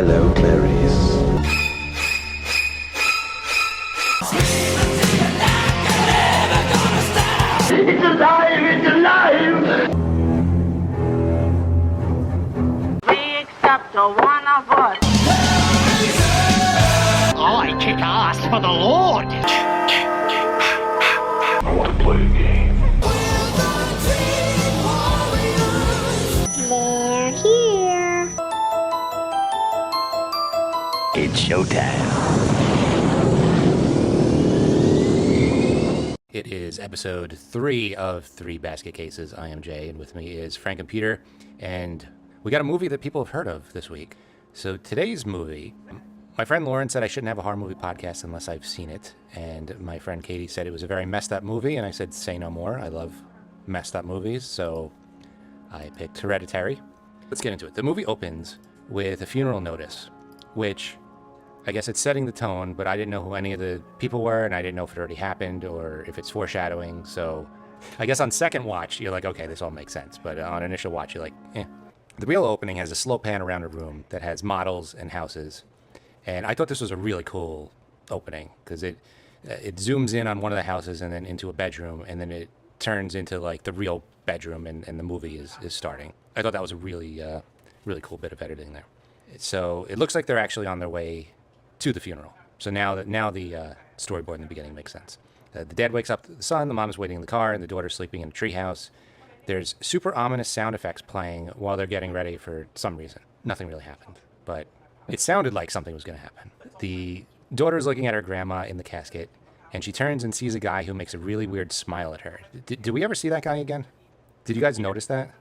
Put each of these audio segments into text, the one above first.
Hello, Clarice. It's alive! It's alive! We accept a one of us. I kick ass for the Lord. I want to play a game. They're here. It's showtime. It is episode 3 of 3 Basket Cases. I am Jay, and with me is Frank and Peter, and we got a movie that people have heard of this week. So today's movie, my friend Lauren said I shouldn't have a horror movie podcast unless I've seen it, and my friend Katie said it was a very messed up movie, and I said say no more. I love messed up movies, so I picked Hereditary. Let's get into it. The movie opens with a funeral notice, which I guess it's setting the tone, but I didn't know who any of the people were, and I didn't know if it already happened or if it's foreshadowing. So I guess on second watch, you're like, okay, this all makes sense. But on initial watch, you're like, eh. The real opening has a slow pan around a room that has models and houses. And I thought this was a really cool opening because it zooms in on one of the houses and then into a bedroom, and then it turns into like the real bedroom, and the movie is starting. I thought that was a really cool bit of editing there. So it looks like they're actually on their way to the funeral. So now the storyboard in the beginning makes sense. The dad wakes up the son, the mom is waiting in the car, and the daughter's sleeping in a treehouse. There's super ominous sound effects playing while they're getting ready for some reason. Nothing really happened, but it sounded like something was going to happen. The daughter's looking at her grandma in the casket, and she turns and sees a guy who makes a really weird smile at her. Did we ever see that guy again? Did you guys notice that?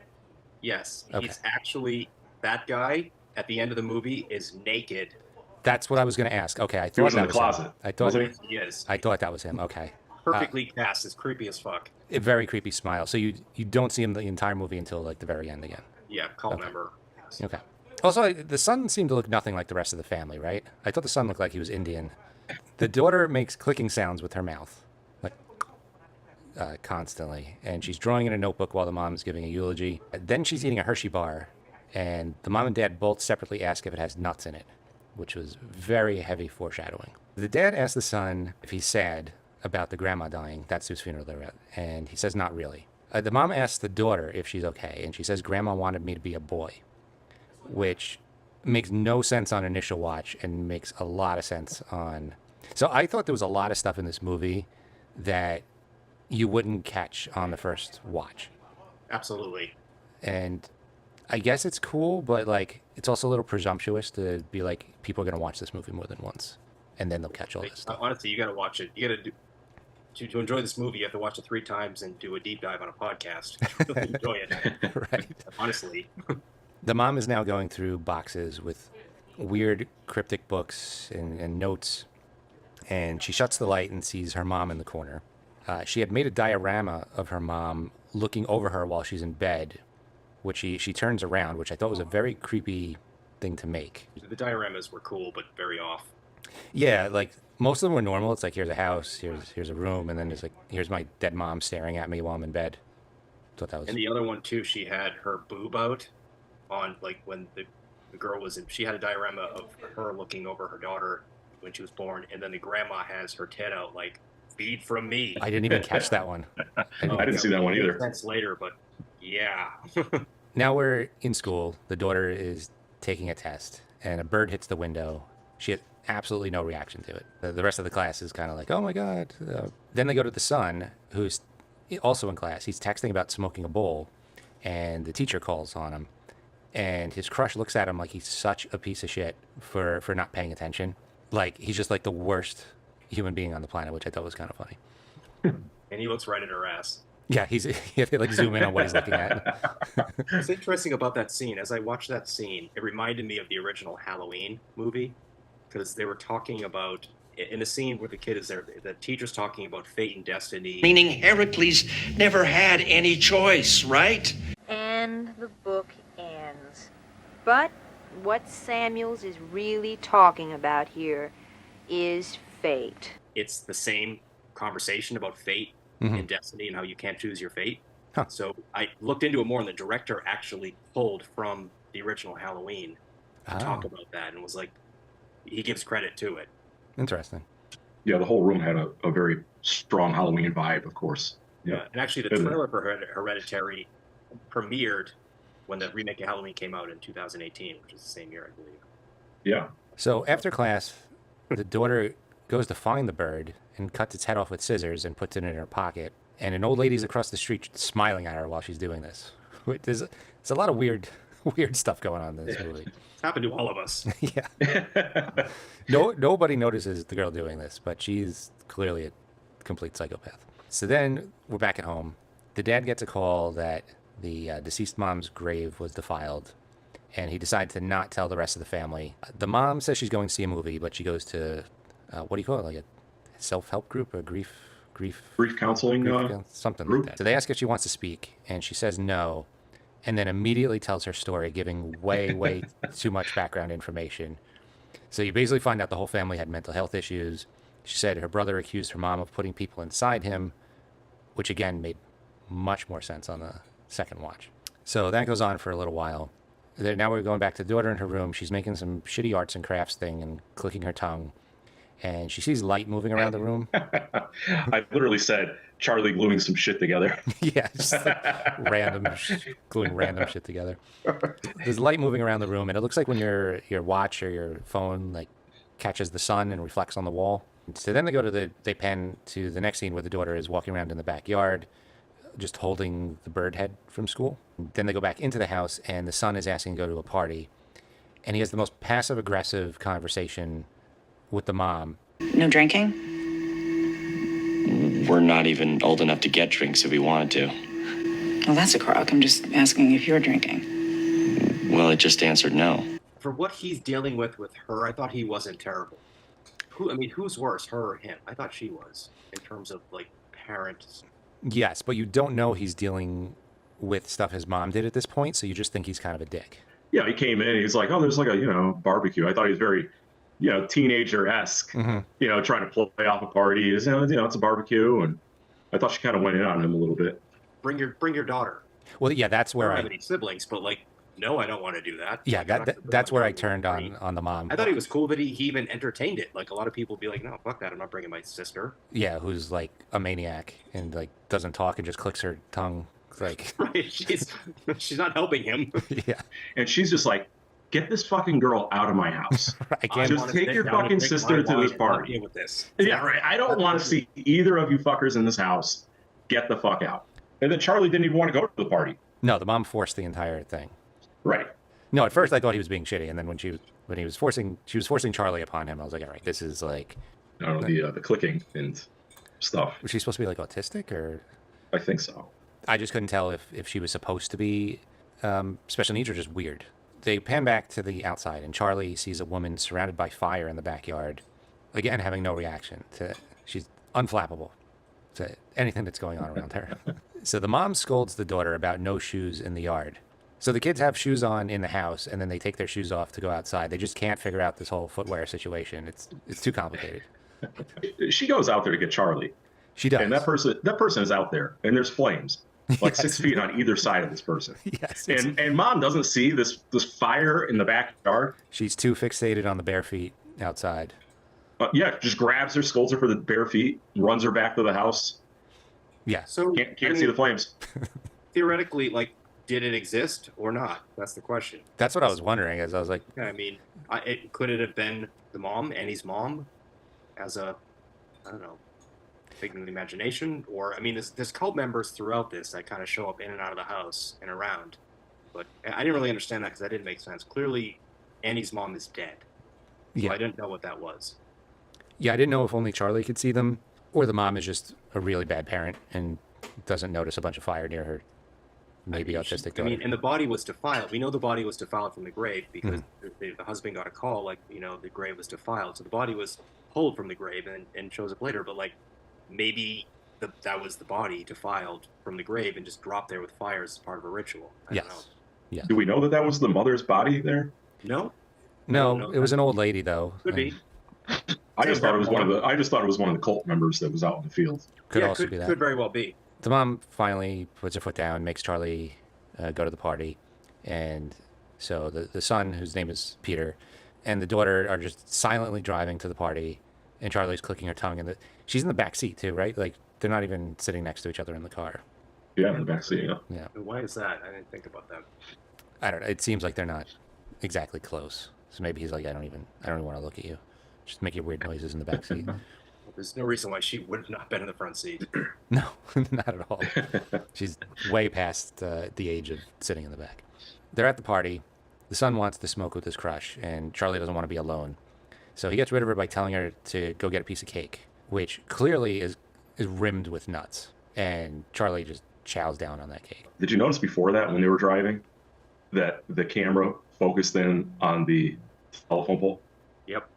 Yes, Okay. He's actually, that guy at the end of the movie is naked. That's what I was going to ask. Okay, I thought He was in that the was closet. him. I thought He is. I thought that was him. Okay. Perfectly cast. It's creepy as fuck. A very creepy smile. So you don't see him the entire movie until like the very end again. Yeah, cult member. Okay. Also, the son seemed to look nothing like the rest of the family, right? I thought the son looked like he was Indian. The daughter makes clicking sounds with her mouth, like constantly, and she's drawing in a notebook while the mom is giving a eulogy. Then she's eating a Hershey bar, and the mom and dad both separately ask if it has nuts in it, which was very heavy foreshadowing. The dad asks the son if he's sad about the grandma dying. That's whose funeral they're at, and he says not really. The mom asks the daughter if she's okay, and she says grandma wanted me to be a boy, which makes no sense on initial watch and makes a lot of sense on... So I thought there was a lot of stuff in this movie that you wouldn't catch on the first watch. Absolutely. And I guess it's cool, but like it's also a little presumptuous to be like, people are going to watch this movie more than once, and then they'll catch all this stuff. Honestly, you got to watch it. You got to do... To enjoy this movie, you have to watch it 3 times and do a deep dive on a podcast. Really enjoy it. Right. Honestly. The mom is now going through boxes with weird cryptic books and notes, and she shuts the light and sees her mom in the corner. She had made a diorama of her mom looking over her while she's in bed, which she turns around, which I thought was a very creepy thing to make. The dioramas were cool, but very off. Yeah, like most of them were normal. It's like, here's a house, here's a room, and then it's like, here's my dead mom staring at me while I'm in bed. Thought that was... And the other one, too, she had her boob out on, like, when the girl was in... She had a diorama of her looking over her daughter when she was born, and then the grandma has her tit out, like, feed from me. I didn't even catch that one. I didn't see that one either. That's later, but yeah. Now we're in school. The daughter is taking a test, and a bird hits the window. She had absolutely no reaction to it. The rest of the class is kind of like, oh my God. Then they go to the son, who's also in class. He's texting about smoking a bowl, and the teacher calls on him. And his crush looks at him like he's such a piece of shit for not paying attention. Like, he's just like the worst human being on the planet, which I thought was kind of funny. And he looks right at her ass. Yeah, he had to like zoom in on what he's looking at. What's interesting about that scene, as I watched that scene, it reminded me of the original Halloween movie, because they were talking about, in the scene where the kid is there, the teacher's talking about fate and destiny. Meaning Heracles never had any choice, right? And the book ends. But what Samuels is really talking about here is fate. It's the same conversation about fate and destiny and how you can't choose your fate. Huh. So I looked into it more, and the director actually pulled from the original Halloween to talk about that, and was like, he gives credit to it. Interesting. Yeah, the whole room had a very strong Halloween vibe, of course. Yeah, and actually the trailer for Hereditary premiered when the remake of Halloween came out in 2018, which is the same year, I believe. Yeah. So after class, the daughter goes to find the bird and cuts its head off with scissors and puts it in her pocket. And an old lady's across the street smiling at her while she's doing this. There's a lot of weird stuff going on in this movie. It's happened to all of us. Yeah. Nobody notices the girl doing this, but she's clearly a complete psychopath. So then we're back at home. The dad gets a call that the deceased mom's grave was defiled, and he decides to not tell the rest of the family. The mom says she's going to see a movie, but she goes to, what do you call it, like a self-help group, a grief counseling something group? like that. So they ask if she wants to speak, and she says no, and then immediately tells her story, giving way too much background information. So you basically find out the whole family had mental health issues. She said her brother accused her mom of putting people inside him, which again made much more sense on the second watch. So that goes on for a little while. Now we're going back to the daughter in her room. She's making some shitty arts and crafts thing and clicking her tongue. And she sees light moving around the room. I literally said, Charlie gluing some shit together. Yeah, just like gluing random shit together. There's light moving around the room, and it looks like when your watch or your phone like catches the sun and reflects on the wall. So then they pan to the next scene where the daughter is walking around in the backyard, just holding the bird head from school. Then they go back into the house, and the son is asking to go to a party, and he has the most passive-aggressive conversation with the mom. No drinking? We're not even old enough to get drinks if we wanted to. Well, that's a crock. I'm just asking if you're drinking. Well, it just answered no. For what he's dealing with her, I thought he wasn't terrible. Who's worse, her or him? I thought she was, in terms of, like, parents. Yes, but you don't know he's dealing with stuff his mom did at this point, so you just think he's kind of a dick. Yeah, he came in, he's like, oh, there's like a, barbecue. I thought he was very, teenager-esque, trying to play off a party. It's a barbecue, and I thought she kind of went in on him a little bit. Bring your daughter. Well, yeah, that's where I don't have any siblings, but, like, no, I don't want to do that. Yeah, that's where I turned on the mom. I thought he was cool that he even entertained it. Like, a lot of people would be like, no, fuck that, I'm not bringing my sister. Yeah, who's like a maniac and like doesn't talk and just clicks her tongue. Like, right, she's not helping him. Yeah, and she's just like, get this fucking girl out of my house. I can't just take your fucking sister to this party. With this. Yeah, right. I don't want to see either of you fuckers in this house. Get the fuck out. And then Charlie didn't even want to go to the party. No, the mom forced the entire thing. Right. No, at first I thought he was being shitty, and then when she was forcing Charlie upon him, I was like, all right, this is like. No, the clicking and stuff. Was she supposed to be like autistic, or? I think so. I just couldn't tell if she was supposed to be special needs or just weird. They pan back to the outside, and Charlie sees a woman surrounded by fire in the backyard, again having no reaction. She's unflappable to anything that's going on around her. So the mom scolds the daughter about no shoes in the yard. So the kids have shoes on in the house, and then they take their shoes off to go outside. They just can't figure out this whole footwear situation. It's too complicated. She goes out there to get Charlie. She does. And that person is out there, and there's flames, like 6 feet on either side of this person. Yes. And mom doesn't see this fire in the backyard. She's too fixated on the bare feet outside. Yeah, just grabs her, scolds her for the bare feet, runs her back to the house. Yeah. So can't see the flames. Theoretically, like, did it exist or not? That's the question. That's what I was wondering. As I was like, could it have been the mom, Annie's mom, as a, I don't know, figment of the imagination? Or there's cult members throughout this that kind of show up in and out of the house and around. But I didn't really understand that because that didn't make sense. Clearly, Annie's mom is dead. So yeah, I didn't know what that was. Yeah, I didn't know if only Charlie could see them, or the mom is just a really bad parent and doesn't notice a bunch of fire near her. Maybe autistic daughter. And the body was defiled. We know the body was defiled from the grave because the husband got a call, like, the grave was defiled. So the body was pulled from the grave and shows up later. But, like, maybe that was the body defiled from the grave and just dropped there with fire as part of a ritual. I don't know. Yeah. Do we know that was the mother's body there? No. No, it was an old lady, though. Could be. I just thought it was one of the cult members that was out in the field. Could also be that. Could very well be. The mom finally puts her foot down, makes Charlie go to the party, and So the son, whose name is Peter, and the daughter are just silently driving to the party, and Charlie's clicking her tongue. And she's in the back seat too, right? Like they're not even sitting next to each other in the car. Yeah, in the backseat. Yeah. Yeah. Why is that? I didn't think about that. I don't know. It seems like they're not exactly close. So maybe he's like, I don't even want to look at you. Just make your weird noises in the back seat. There's no reason why she would have not been in the front seat. No, not at all. She's way past the age of sitting in the back. They're at the party. The son wants to smoke with his crush, and Charlie doesn't want to be alone. So he gets rid of her by telling her to go get a piece of cake, which clearly is rimmed with nuts. And Charlie just chows down on that cake. Did you notice before that, when they were driving, that the camera focused in on the telephone pole? Yep.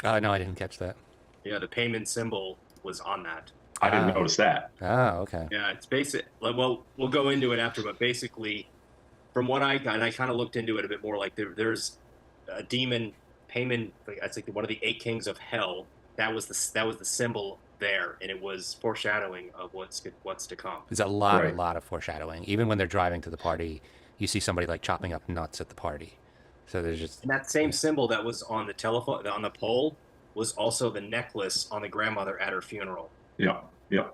No, I didn't catch that. Yeah, the Paimon symbol was on that. I didn't notice that. Oh, okay. Yeah, it's basic. Well, we'll go into it after, but basically, from what I got, and I kind of looked into it a bit more, like there's a demon, Paimon, it's like one of the 8 kings of hell. That was the symbol there, and it was foreshadowing of what's to come. There's a lot of foreshadowing. Even when they're driving to the party, you see somebody like chopping up nuts at the party. So there's just... And that same symbol that was on the telephone, on the pole, was also the necklace on the grandmother at her funeral. Yeah. The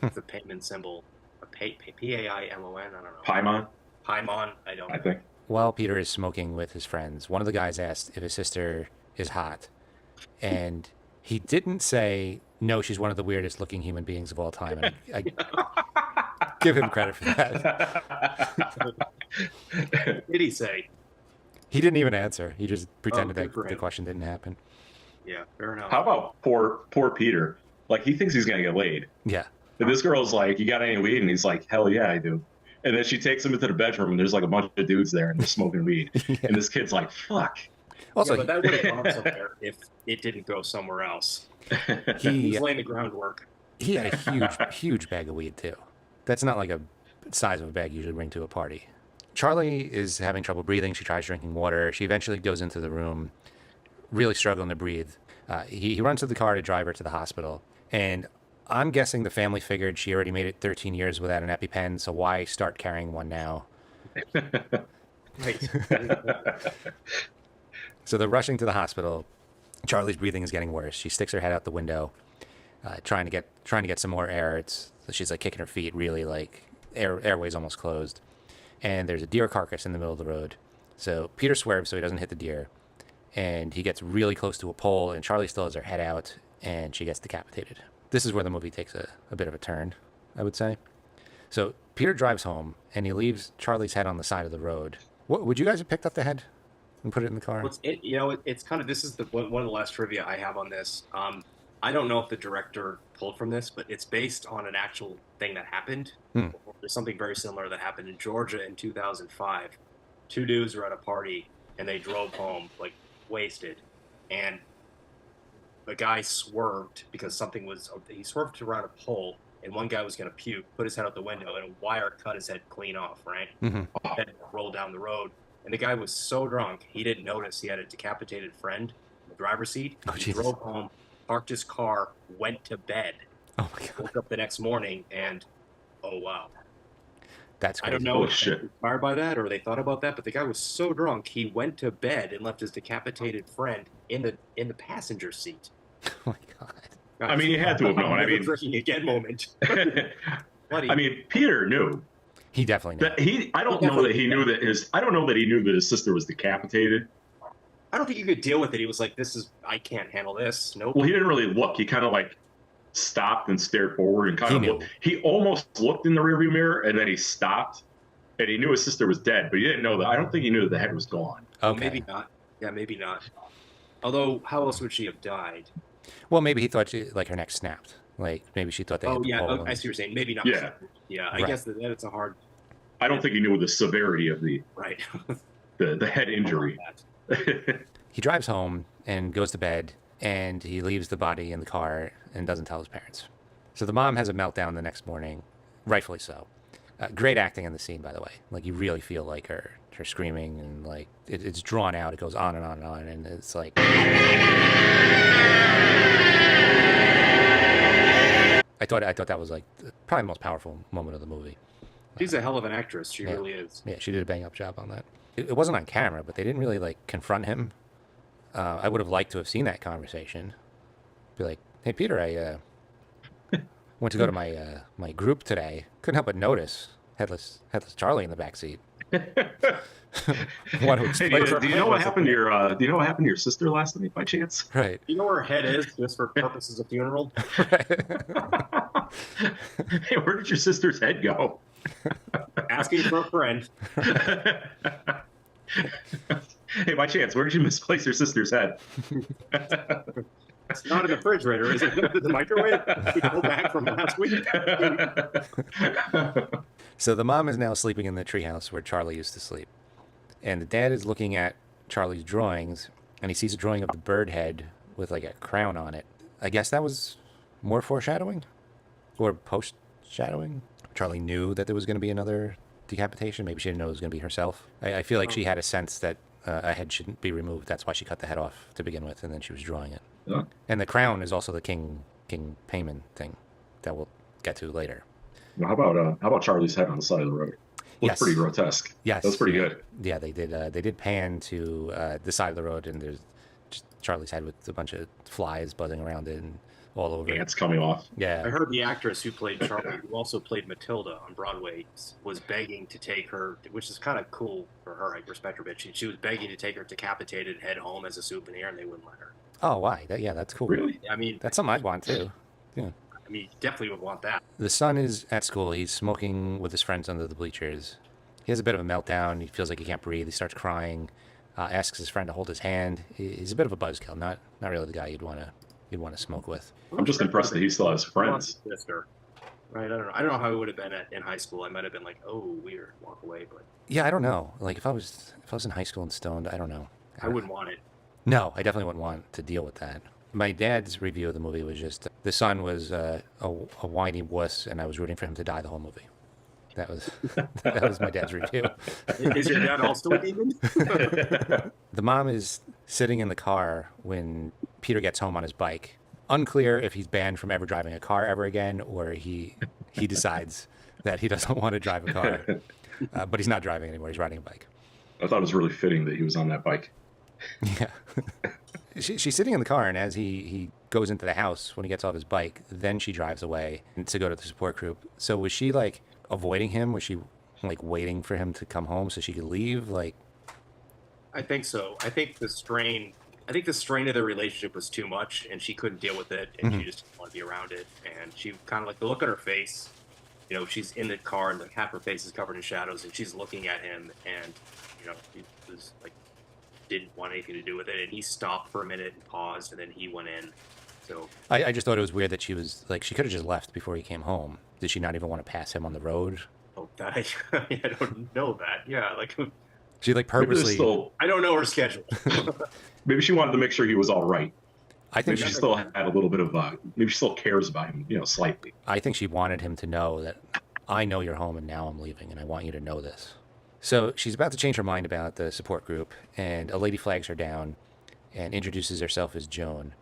Paimon symbol. Paimon, I don't know. Paimon, I think. While Peter is smoking with his friends, one of the guys asked if his sister is hot. And he didn't say, no, she's one of the weirdest looking human beings of all time. And I give him credit for that. What did he say? He didn't even answer. He just pretended good for that the him. question didn't happen. Yeah, fair enough. How about poor Peter? Like, he thinks he's going to get laid. Yeah. And this girl's like, you got any weed? And he's like, hell yeah, I do. And then she takes him into the bedroom, and there's like a bunch of dudes there, and they're smoking weed. Yeah. And this kid's like, fuck. Also, but that would have gone somewhere if it didn't go somewhere else. He was laying the groundwork. He had a huge bag of weed, too. That's not like a size of a bag you usually bring to a party. Charlie is having trouble breathing. She tries drinking water. She eventually goes into the room, really struggling to breathe. He runs to the car to drive her to the hospital. And I'm guessing the family figured she already made it 13 years without an EpiPen, so why start carrying one now? Right. So they're rushing to the hospital. Charlie's breathing is getting worse. She sticks her head out the window, trying to get some more air. She's like kicking her feet, really, like airway's almost closed. And there's a deer carcass in the middle of the road. So Peter swerves so he doesn't hit the deer. And he gets really close to a pole, and Charlie still has her head out, and she gets decapitated. This is where the movie takes a bit of a turn, I would say. So Peter drives home, and he leaves Charlie's head on the side of the road. Would you guys have picked up the head and put it in the car? Well, it's kind of, this is one of the last trivia I have on this. I don't know if the director pulled from this, but it's based on an actual thing that happened. There's something very similar that happened in Georgia in 2005. 2 dudes were at a party, and they drove home, like, wasted. And the guy swerved because he swerved around a pole, and one guy was going to puke, put his head out the window, and a wire cut his head clean off, right? Mm-hmm. Head rolled down the road. And the guy was so drunk, he didn't notice he had a decapitated friend in the driver's seat. He drove home, parked his car, went to bed. Oh my God. Woke up the next morning, and oh wow. That's crazy. I don't know if they were inspired by that or they thought about that, but the guy was so drunk he went to bed and left his decapitated friend in the passenger seat. Oh my God. I mean, you had to have known. I mean, drinking again moment. I mean, Peter knew. He definitely knew. I don't know that he knew that his sister was decapitated. I don't think you could deal with it. He was like, I can't handle this. Nope. Well, he didn't really look. He kind of like stopped and stared forward and kind of looked. He almost looked in the rearview mirror, and then he stopped, and he knew his sister was dead, but he didn't know that. I don't think he knew that the head was gone. Okay. Maybe not. Yeah, maybe not. Although, how else would she have died? Well, maybe he thought her neck snapped. Like, maybe she thought they hit the pole. Oh, I see what you're saying. Maybe not. Yeah. Yeah, I guess that it's a hard... I don't think he knew the severity of the head injury. He drives home and goes to bed, and he leaves the body in the car and doesn't tell his parents. So the mom has a meltdown the next morning, rightfully so. Great acting in the scene, by the way. Like, you really feel like her screaming, and like it's drawn out. It goes on and on and on, and it's like... I thought that was like probably the most powerful moment of the movie. She's a hell of an actress. She really is. Yeah, she did a bang-up job on that. It wasn't on camera, but they didn't really like confront him. I would have liked to have seen that conversation. Be like, hey, Peter, I went to go to my group today. Couldn't help but notice headless Charlie in the back seat. Want to Hey, explain? do you know what happened to your Do you know what happened to your sister last night by chance? Right. You know where her head is, just for purposes of funeral? Hey, where did your sister's head go? Asking for a friend. Hey, by chance, where did you misplace your sister's head? It's not in the refrigerator, is it? The microwave? We go back from last week. So the mom is now sleeping in the treehouse where Charlie used to sleep. And the dad is looking at Charlie's drawings, and he sees a drawing of the bird head with like a crown on it. I guess that was more foreshadowing? Or post-shadowing? Charlie knew that there was going to be another decapitation. Maybe she didn't know it was going to be herself. I feel like she had a sense that a head shouldn't be removed. That's why she cut the head off to begin with, and then she was drawing it. Yeah. And the crown is also the King Paimon thing that we'll get to later. Well, how about Charlie's head on the side of the road? Looks pretty grotesque. Yes, that's pretty good. Yeah, they did pan to the side of the road, and there's just Charlie's head with a bunch of flies buzzing around it and all over. Ants coming off. Yeah. I heard the actress who played Charlie, who also played Matilda on Broadway, was begging to take her, which is kind of cool for her. I respect her, but she was begging to take her decapitated head home as a souvenir, and they wouldn't let her. Oh, why? That's cool. Really? I mean, that's something I'd want too. Yeah. I mean, definitely would want that. The son is at school. He's smoking with his friends under the bleachers. He has a bit of a meltdown. He feels like he can't breathe. He starts crying. Asks his friend to hold his hand. He's a bit of a buzzkill. Not really the guy you'd want to smoke with. I'm just impressed that he still has friends. Sister. Right? I don't know how it would have been in high school. I might have been like, oh, weird, walk away. But yeah, I don't know. Like if I was in high school and stoned, I don't know. I wouldn't want it. No, I definitely wouldn't want to deal with that. My dad's review of the movie was just the son was a whiny wuss, and I was rooting for him to die the whole movie. That was my dad's review. Is your dad also a demon? The mom is sitting in the car when Peter gets home on his bike. Unclear if he's banned from ever driving a car ever again, or he decides that he doesn't want to drive a car. But he's not driving anymore. He's riding a bike. I thought it was really fitting that he was on that bike. Yeah. She's sitting in the car, and as he goes into the house when he gets off his bike, then she drives away to go to the support group. So was she like avoiding him? Was she like waiting for him to come home so she could leave? Like, I think so. I think the strain of the relationship was too much, and she couldn't deal with it, and she just didn't want to be around it. And she kind of like the look on her face. You know, she's in the car, and half her face is covered in shadows, and she's looking at him, and you know, he was like didn't want anything to do with it, and he stopped for a minute and paused, and then he went in. So I just thought it was weird that she was like she could have just left before he came home. Did she not even want to pass him on the road? Oh, that I don't know that. Yeah, like she like purposely. I don't know her schedule. Maybe she wanted to make sure he was all right. I think maybe she still had a little bit of maybe she still cares about him, you know, slightly. I think she wanted him to know that I know you're home and now I'm leaving, and I want you to know this. So she's about to change her mind about the support group, and a lady flags her down and introduces herself as Joan.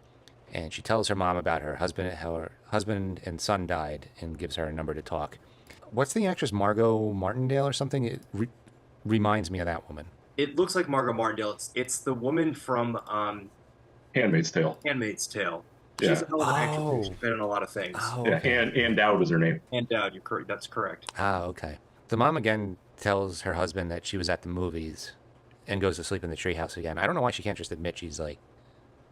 And she tells her mom about how her husband and son died, and gives her a number to talk. What's the actress, Margot Martindale or something? It reminds me of that woman. It looks like Margot Martindale. It's the woman from Handmaid's Tale. Handmaid's Tale. Yeah. She's a hell of an actress. She's been in a lot of things. Oh, yeah, okay. Ann Dowd is her name. Ann Dowd, you're correct. That's correct. Ah, okay. The mom again tells her husband that she was at the movies and goes to sleep in the treehouse again. I don't know why she can't just admit she's like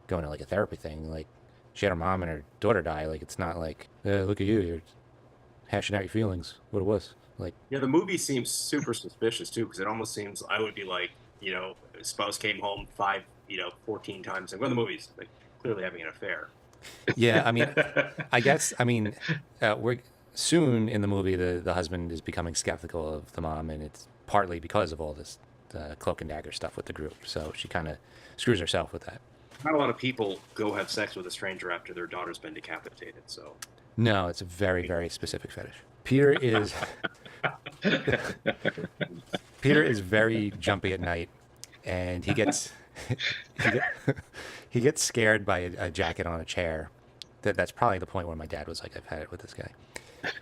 going to like a therapy thing. Like she had her mom and her daughter die. Like it's not like, look at you're hashing out your feelings. What it was. Like, yeah, the movie seems super suspicious too, because it almost seems I would be like, you know, spouse came home 14 times and go to the movies, like clearly having an affair. Yeah, I mean, we're soon in the movie. The husband is becoming skeptical of the mom, and it's partly because of all this cloak and dagger stuff with the group. So she kind of screws herself with that. Not a lot of people go have sex with a stranger after their daughter's been decapitated. So no, it's a very, very specific fetish. Peter is very jumpy at night, and he gets he gets scared by a jacket on a chair. That's probably the point where my dad was like, I've had it with this guy.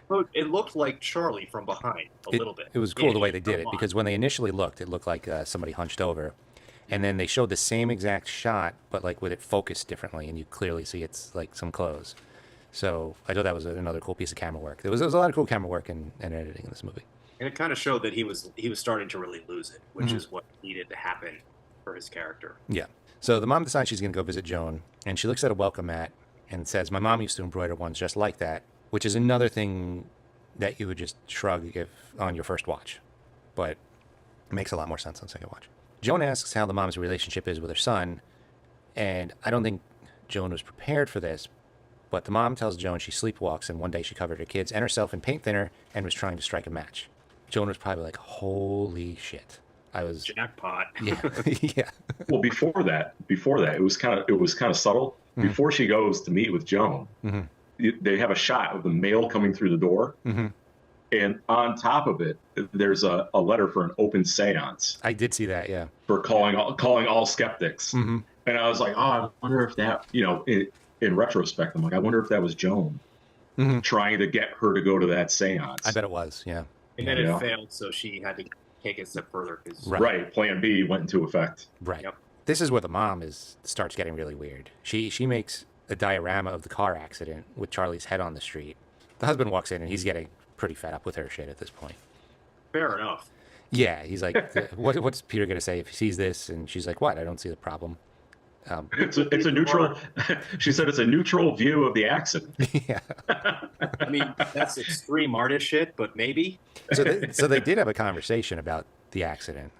Well, it looked like Charlie from behind a little bit. It was cool the way they did it, because when they initially looked, it looked like somebody hunched over. And then they showed the same exact shot, but like with it focused differently, and you clearly see it's like some clothes. So I thought that was another cool piece of camera work. There was a lot of cool camera work and editing in this movie. And it kind of showed that he was starting to really lose it, which is what needed to happen for his character. Yeah. So the mom decides she's going to go visit Joan, and she looks at a welcome mat and says, "My mom used to embroider ones just like that," which is another thing that you would just shrug if on your first watch, but it makes a lot more sense on second watch. Joan asks how the mom's relationship is with her son, and I don't think Joan was prepared for this, but the mom tells Joan she sleepwalks, and one day she covered her kids and herself in paint thinner and was trying to strike a match. Joan was probably like, holy shit. I was jackpot. Yeah. Yeah. Well, before that, it was kind of subtle. Mm-hmm. Before she goes to meet with Joan, they have a shot of the mail coming through the door. Mm-hmm. And on top of it, there's a letter for an open seance. I did see that, yeah. For calling all skeptics. Mm-hmm. And I was like, oh, I wonder if that, in retrospect, I'm like, I wonder if that was Joan trying to get her to go to that seance. I bet it was, yeah. And then it failed, so she had to take it a step further. Right. Plan B went into effect. Right. Yep. This is where the mom starts getting really weird. She makes a diorama of the car accident with Charlie's head on the street. The husband walks in, and he's getting pretty fed up with her shit at this point. Fair enough. Yeah, he's like, what's Peter going to say if he sees this? And she's like, what? I don't see the problem. It's a neutral. She said it's a neutral view of the accident. Yeah. I mean, that's extreme artist shit, but maybe. So they did have a conversation about the accident,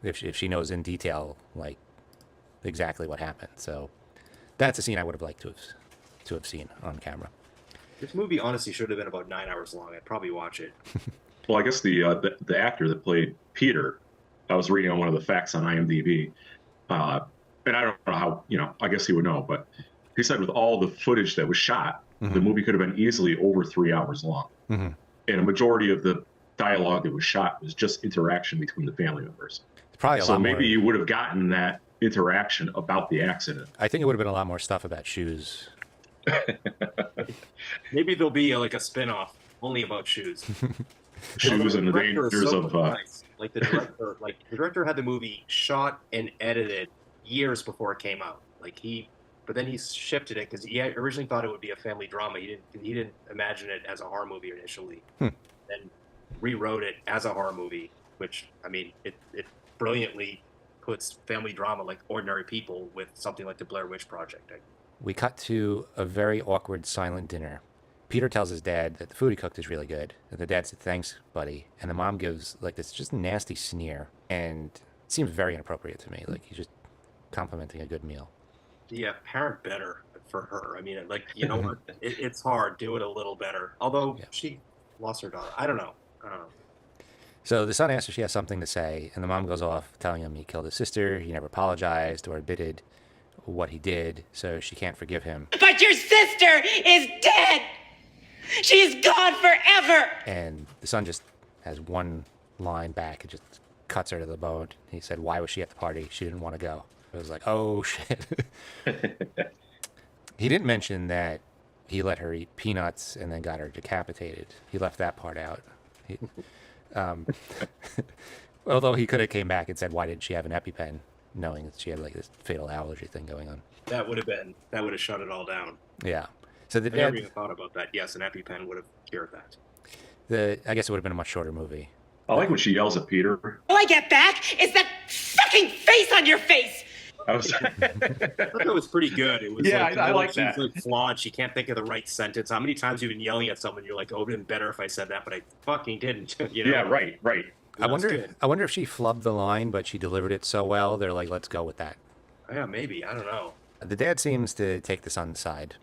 if she knows in detail, like, exactly what happened. So that's a scene I would have liked to have seen on camera. This movie honestly should have been about 9 hours long. I'd probably watch it. Well, I guess the actor that played Peter, I was reading on one of the facts on IMDb, and I don't know how, I guess he would know, but he said with all the footage that was shot, the movie could have been easily over 3 hours long. Mm-hmm. And a majority of the dialogue that was shot was just interaction between the family members. It's probably so maybe you would have gotten that interaction about the accident. I think it would have been a lot more stuff about shoes. Maybe there'll be like a spin-off only about shoes. Shoes and the dangers of nice. Like the director had the movie shot and edited years before it came out. But then he shifted it because he originally thought it would be a family drama. He didn't imagine it as a horror movie initially. Then rewrote it as a horror movie, which I mean it brilliantly puts family drama like ordinary people with something like the Blair Witch Project. We cut to a very awkward silent dinner. Peter tells his dad that the food he cooked is really good. And the dad said, "Thanks, buddy." And the mom gives like this just nasty sneer. And it seems very inappropriate to me. Like he's just complimenting a good meal. Yeah, parent better for her. I mean, what? It's hard. Do it a little better. Although she lost her daughter. I don't know. So the son asks if she has something to say. And the mom goes off telling him he killed his sister. He never apologized or admitted what he did, so she can't forgive him. But your sister is dead! She's gone forever! And the son just has one line back. It just cuts her to the bone. He said, "Why was she at the party? She didn't want to go." It was like, oh, shit. He didn't mention that he let her eat peanuts and then got her decapitated. He left that part out. Although he could have came back and said, why didn't she have an EpiPen? Knowing that she had like this fatal allergy thing going on. That would have shut it all down. Yeah. So I never even thought about that. Yes, an EpiPen would have cured that. I guess it would have been a much shorter movie. I like when she yells at Peter. All I get back is that fucking face on your face! I thought that was pretty good. It was I like that. She's like flawed. She can't think of the right sentence. How many times you've been yelling at someone? You're like, oh, it would have been better if I said that, but I fucking didn't. Yeah, right. I wonder if she flubbed the line, but she delivered it so well. They're like, let's go with that. Yeah, maybe. I don't know. The dad seems to take the son's side.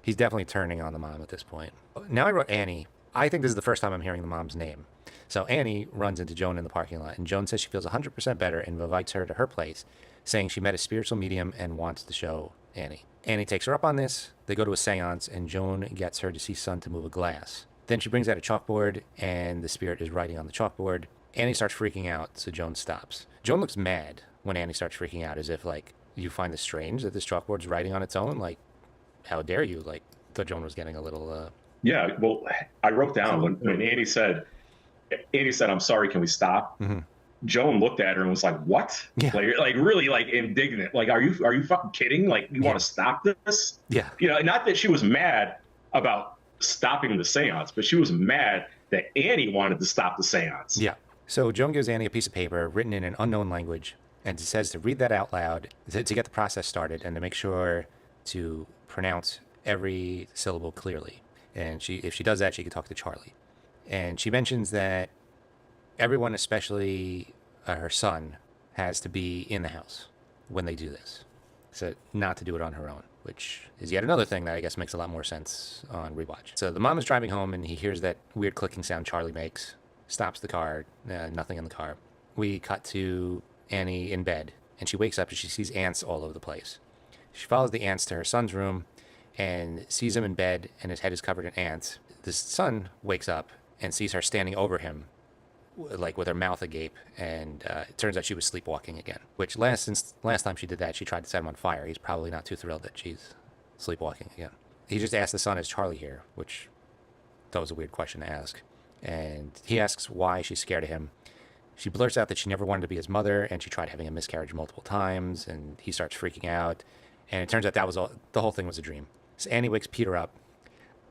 He's definitely turning on the mom at this point. Now I wrote Annie. I think this is the first time I'm hearing the mom's name. So Annie runs into Joan in the parking lot, and Joan says she feels 100% better and invites her to her place, saying she met a spiritual medium and wants to show Annie. Annie takes her up on this. They go to a seance, and Joan gets her to see Son to move a glass. Then she brings out a chalkboard, and the spirit is writing on the chalkboard. Annie starts freaking out, so Joan stops. Joan looks mad when Annie starts freaking out, as if, like, you find this strange that this chalkboard's writing on its own? Like, how dare you? Like, thought Joan was getting a little Yeah, well, I wrote down when Annie said, "I'm sorry, can we stop?" Mm-hmm. Joan looked at her and was like, "What?" Yeah. Like really like indignant. Like, are you fucking kidding? Like, you want to stop this? Yeah. You know, not that she was mad about stopping the seance, but she was mad that Annie wanted to stop the seance. Yeah. So Joan gives Annie a piece of paper written in an unknown language and says to read that out loud to get the process started and to make sure to pronounce every syllable clearly. And if she does that, she can talk to Charlie. And she mentions that everyone, especially her son, has to be in the house when they do this. So not to do it on her own, which is yet another thing that I guess makes a lot more sense on rewatch. So the mom is driving home and he hears that weird clicking sound Charlie makes, stops the car, nothing in the car. We cut to Annie in bed and she wakes up and she sees ants all over the place. She follows the ants to her son's room and sees him in bed and his head is covered in ants. The son wakes up and sees her standing over him, like with her mouth agape, and it turns out she was sleepwalking again. Which since last time she did that, she tried to set him on fire. He's probably not too thrilled that she's sleepwalking again. He just asked the son, "Is Charlie here?" Which that was a weird question to ask. And he asks why she's scared of him. She blurts out that she never wanted to be his mother, and she tried having a miscarriage multiple times. And he starts freaking out, and it turns out that was all. The whole thing was a dream. So Annie wakes Peter up.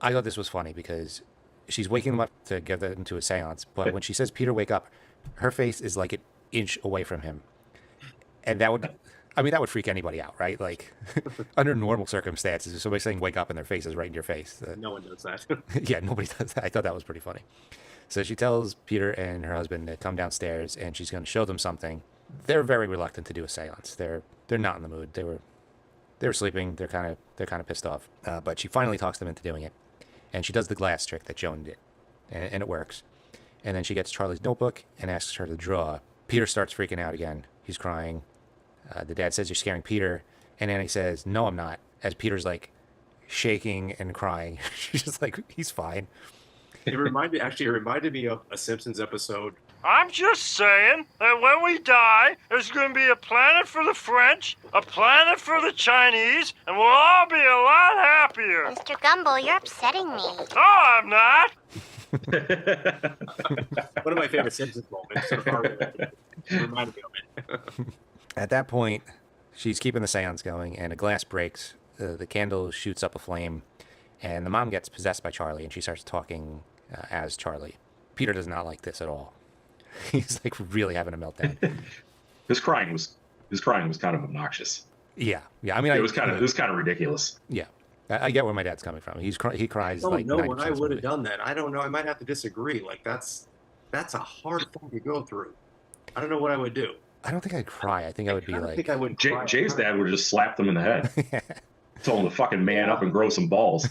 I thought this was funny because she's waking him up to get into a seance, but when she says Peter, wake up, her face is like an inch away from him. And that would freak anybody out, right? Like, under normal circumstances, if somebody's saying wake up and their face is right in your face. No one does that. Yeah, nobody does that. I thought that was pretty funny. So she tells Peter and her husband to come downstairs and she's going to show them something. They're very reluctant to do a seance. They're not in the mood. They were sleeping. They're kind of pissed off. But she finally talks them into doing it. And she does the glass trick that Joan did. And it works. And then she gets Charlie's notebook and asks her to draw. Peter starts freaking out again. He's crying. The dad says, "You're scaring Peter." And Annie says, "No, I'm not." As Peter's like shaking and crying. She's just like, he's fine. It reminded me of a Simpsons episode. I'm just saying that when we die, there's going to be a planet for the French, a planet for the Chinese, and we'll all be a lot happier. Mr. Gumble, you're upsetting me. No, I'm not. One of my favorite Simpsons moments. It reminded me of it. At that point, she's keeping the seance going, and a glass breaks. The candle shoots up a flame, and the mom gets possessed by Charlie, and she starts talking as Charlie. Peter does not like this at all. He's like really having a meltdown. His crying was kind of obnoxious. Yeah. I mean, it was kind of ridiculous. Yeah, I get where my dad's coming from. He cries. I don't know when I would have done that. I don't know. I might have to disagree. Like that's a hard thing to go through. I don't know what I would do. I don't think I'd cry. I think I would be like. I think I would. Jay's dad would have just slapped him in the head. Told him to fucking man up and grow some balls.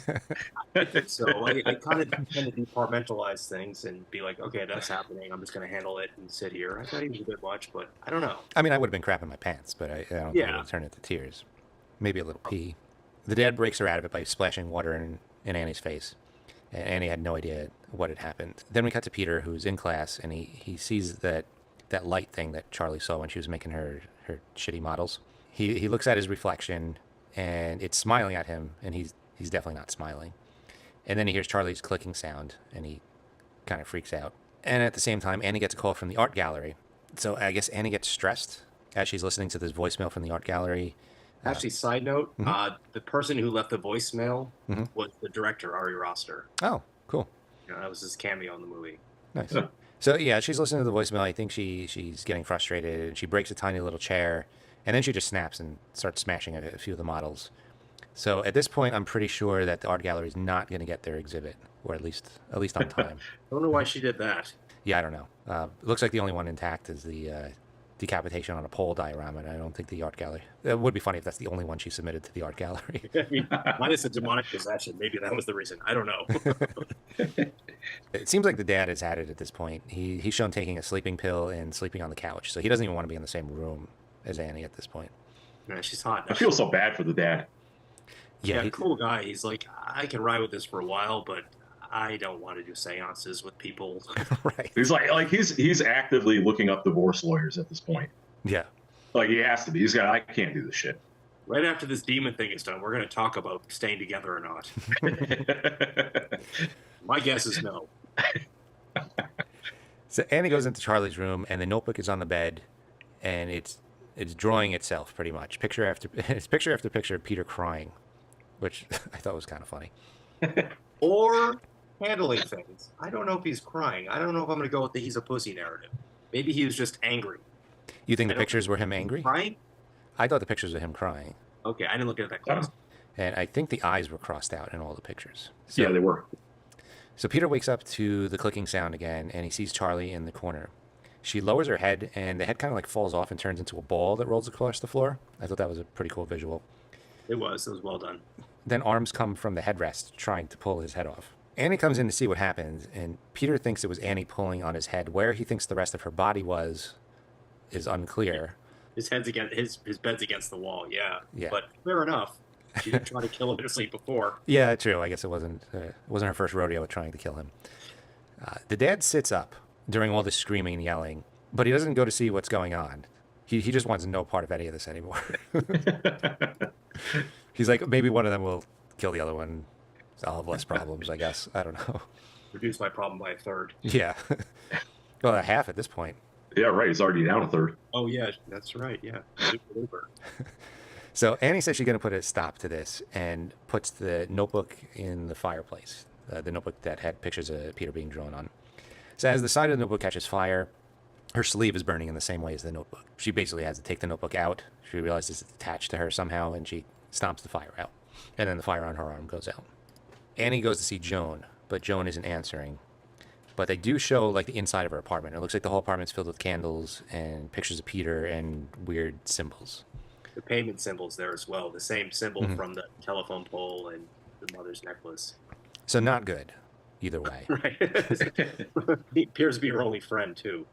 So I kind of tend to departmentalize things and be like, okay, that's happening. I'm just going to handle it and sit here. I thought he was a bit much, but I don't know. I mean, I would have been crapping my pants, but I don't think it would turn into tears. Maybe a little pee. The dad breaks her out of it by splashing water in Annie's face. And Annie had no idea what had happened. Then we cut to Peter, who's in class, and he sees that light thing that Charlie saw when she was making her shitty models. He looks at his reflection, and it's smiling at him, and he's definitely not smiling. And then he hears Charlie's clicking sound, and he kind of freaks out. And at the same time, Annie gets a call from the art gallery. So I guess Annie gets stressed as she's listening to this voicemail from the art gallery. Actually, side note, the person who left the voicemail was the director, Ari Aster. Oh, cool. That was his cameo in the movie. Nice. So yeah, she's listening to the voicemail. I think she's getting frustrated, and she breaks a tiny little chair. And then she just snaps and starts smashing a few of the models. So at this point, I'm pretty sure that the art gallery is not going to get their exhibit, or at least on time. I don't know why she did that. Yeah, I don't know. It looks like the only one intact is the decapitation on a pole diorama, and I don't think the art gallery. It would be funny if that's the only one she submitted to the art gallery. I mean, minus a demonic possession. Maybe that was the reason. I don't know. It seems like the dad has had it at this point. He's shown taking a sleeping pill and sleeping on the couch, so he doesn't even want to be in the same room as Annie at this point. Yeah, she's hot. I feel so bad for the dad. Yeah, cool guy. He's like, I can ride with this for a while, but I don't want to do seances with people. Right. He's like he's actively looking up divorce lawyers at this point. Yeah. Like he has to be. I can't do this shit. Right after this demon thing is done, we're going to talk about staying together or not. My guess is no. So Annie goes into Charlie's room, and the notebook is on the bed, and it's drawing itself pretty much. It's picture after picture of Peter crying, which I thought was kind of funny. Or handling things. I don't know if he's crying. I don't know if I'm going to go with the he's a pussy narrative. Maybe he was just angry. You think the pictures were him angry? Crying? I thought the pictures were him crying. Okay, I didn't look at that close. And I think the eyes were crossed out in all the pictures. So, yeah, they were. So Peter wakes up to the clicking sound again, and he sees Charlie in the corner. She lowers her head, and the head kind of like falls off and turns into a ball that rolls across the floor. I thought that was a pretty cool visual. It was well done. Then arms come from the headrest, trying to pull his head off. Annie comes in to see what happens, and Peter thinks it was Annie pulling on his head. Where he thinks the rest of her body was is unclear. His bed's against the wall, yeah. Yeah. But fair enough. She didn't try to kill him in his sleep before. Yeah, true. I guess it wasn't her first rodeo with trying to kill him. The dad sits up during all this screaming and yelling, but he doesn't go to see what's going on. He just wants no part of any of this anymore. He's like, maybe one of them will kill the other one. I'll have less problems, I guess. I don't know. Reduce my problem by a third. Yeah. Well, a half at this point. Yeah, right. He's already down a third. Oh, yeah, that's right. Yeah. Super. So Annie says she's going to put a stop to this and puts the notebook in the fireplace, the notebook that had pictures of Peter being drawn on. So as the side of the notebook catches fire, her sleeve is burning in the same way as the notebook. She basically has to take the notebook out. She realizes it's attached to her somehow, and she stomps the fire out. And then the fire on her arm goes out. Annie goes to see Joan, but Joan isn't answering. But they do show like the inside of her apartment. It looks like the whole apartment's filled with candles and pictures of Peter and weird symbols. The payment symbol's there as well. The same symbol from the telephone pole and the mother's necklace. So not good, either way. Right. He appears to be her only friend, too.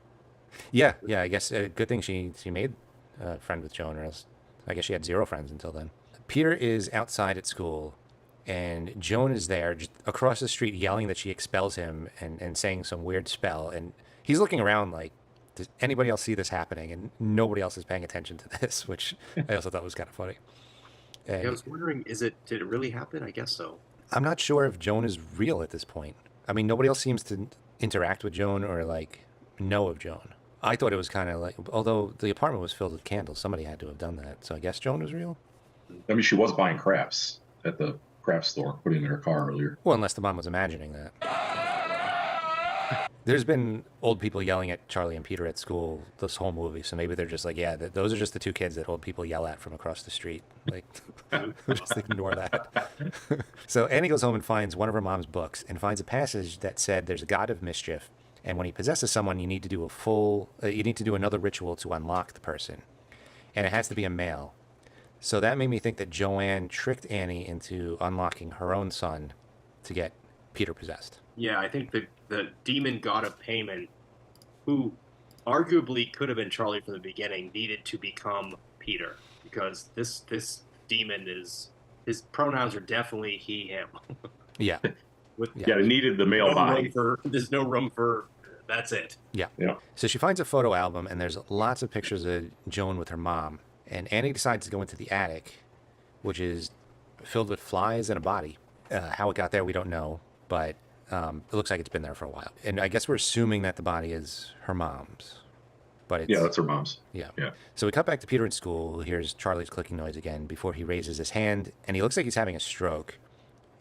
Yeah, I guess a good thing she made a friend with Joan, or else I guess she had zero friends until then. Peter is outside at school, and Joan is there just across the street yelling that she expels him and saying some weird spell. And he's looking around like, does anybody else see this happening? And nobody else is paying attention to this, which I also thought was kind of funny. And I was wondering, did it really happen? I guess so. I'm not sure if Joan is real at this point. I mean, nobody else seems to interact with Joan or like know of Joan. I thought it was kind of like, although the apartment was filled with candles, somebody had to have done that. So I guess Joan was real. I mean, she was buying crafts at the craft store, putting them in her car earlier. Well, unless the mom was imagining that. There's been old people yelling at Charlie and Peter at school this whole movie, so maybe they're just like, yeah, those are just the two kids that old people yell at from across the street. Like, just ignore that. So Annie goes home and finds one of her mom's books and finds a passage that said there's a god of mischief, and when he possesses someone, you need to do another ritual to unlock the person, and it has to be a male. So that made me think that Joanne tricked Annie into unlocking her own son to get Peter possessed. Yeah, I think the demon god of Paimon, who arguably could have been Charlie from the beginning, needed to become Peter, because this demon his pronouns are definitely he, him. Yeah. It needed the male body. There's no room for that's it. Yeah. So she finds a photo album, and there's lots of pictures of Joan with her mom. And Annie decides to go into the attic, which is filled with flies and a body. How it got there, we don't know, but it looks like it's been there for a while. And I guess we're assuming that the body is her mom's. But it's, yeah, that's her mom's. Yeah. Yeah. So we cut back to Peter in school, who hears Charlie's clicking noise again before he raises his hand, and he looks like he's having a stroke.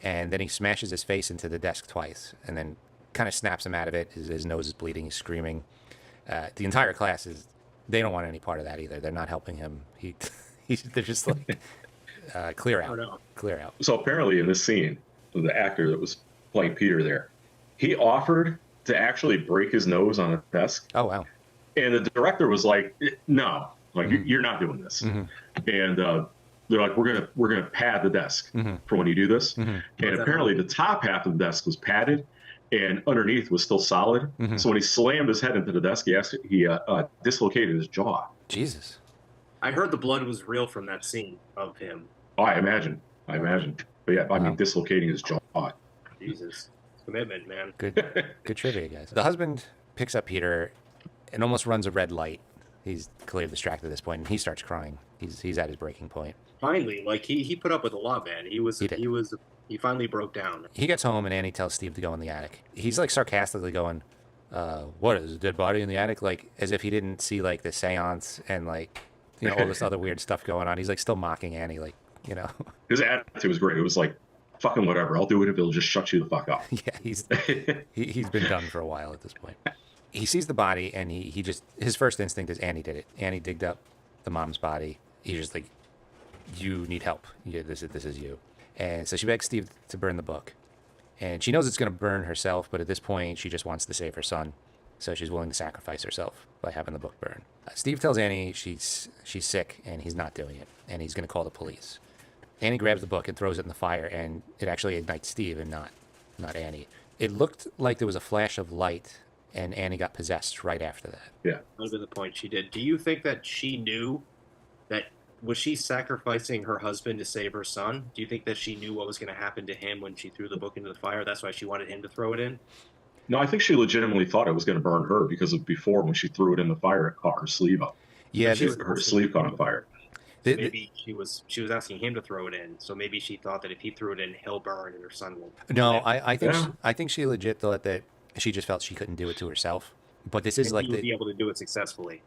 And then he smashes his face into the desk twice, and then kind of snaps him out of it. His nose is bleeding, he's screaming. The entire class they don't want any part of that either. They're not helping him. They're just like, clear out. So apparently in this scene, the actor that was playing Peter there, he offered to actually break his nose on a desk. Oh, wow. And the director was like, no, like you're not doing this. And they're like, we're gonna pad the desk for when you do this. And apparently the top half of the desk was padded, and underneath was still solid. So when he slammed his head into the desk, he dislocated his jaw. Jesus. I heard the blood was real from that scene of him. Oh, I imagine. But yeah, I mean, dislocating his jaw. Jesus. Commitment, man. Good trivia, guys. The husband picks up Peter and almost runs a red light. He's clearly distracted at this point, and he starts crying. He's at his breaking point. Finally, like he put up with a lot, man. He finally broke down. He gets home, and Annie tells Steve to go in the attic. He's like sarcastically going, "What is a dead body in the attic?" Like as if he didn't see like the seance and like all this other weird stuff going on. He's like still mocking Annie, like His attitude was great. It was like, fucking whatever. I'll do it if it'll just shut you the fuck up. Yeah, he's been done for a while at this point. He sees the body, and he just, his first instinct is Annie did it. Annie digged up the mom's body. He's just like, you need help. This is you. And so she begs Steve to burn the book. And she knows it's going to burn herself, but at this point, she just wants to save her son. So she's willing to sacrifice herself by having the book burn. Steve tells Annie she's sick, and he's not doing it, and he's going to call the police. Annie grabs the book and throws it in the fire, and it actually ignites Steve and not Annie. It looked like there was a flash of light, and Annie got possessed right after that. Yeah. That was the point she did. Do you think that she knew that, was she sacrificing her husband to save her son? Do you think that she knew what was going to happen to him when she threw the book into the fire? That's why she wanted him to throw it in? No, I think she legitimately thought it was going to burn her because of before when she threw it in the fire, it caught her sleeve up. Yeah, her sleeve caught on fire. Maybe she was asking him to throw it in, so maybe she thought that if he threw it in, he'll burn and her son won't. No, I think she legit thought that she just felt she couldn't do it to herself. But this is and like he would be able to do it successfully.